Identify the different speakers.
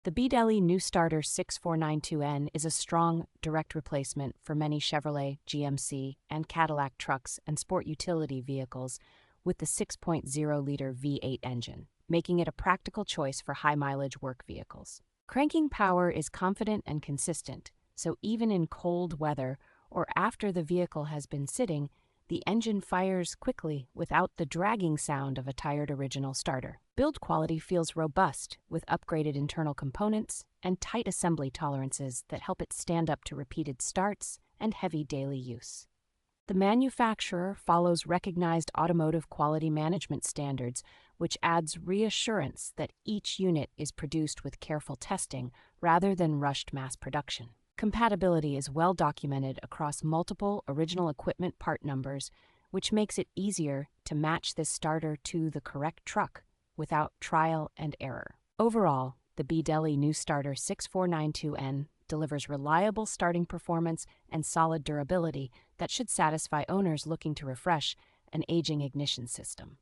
Speaker 1: The BDELI New Starter 6492N is a strong, direct replacement for many Chevrolet, GMC, and Cadillac trucks and sport utility vehicles with the 6.0-liter V8 engine, making it a practical choice for high-mileage work vehicles. Cranking power is confident and consistent, so even in cold weather or after the vehicle has been sitting, the engine fires quickly without the dragging sound of a tired original starter. Build quality feels robust with upgraded internal components and tight assembly tolerances that help it stand up to repeated starts and heavy daily use. The manufacturer follows recognized automotive quality management standards, which adds reassurance that each unit is produced with careful testing rather than rushed mass production. Compatibility is well documented across multiple original equipment part numbers, which makes it easier to match this starter to the correct truck without trial and error. Overall, the BDELI New Starter 6492N delivers reliable starting performance and solid durability that should satisfy owners looking to refresh an aging ignition system.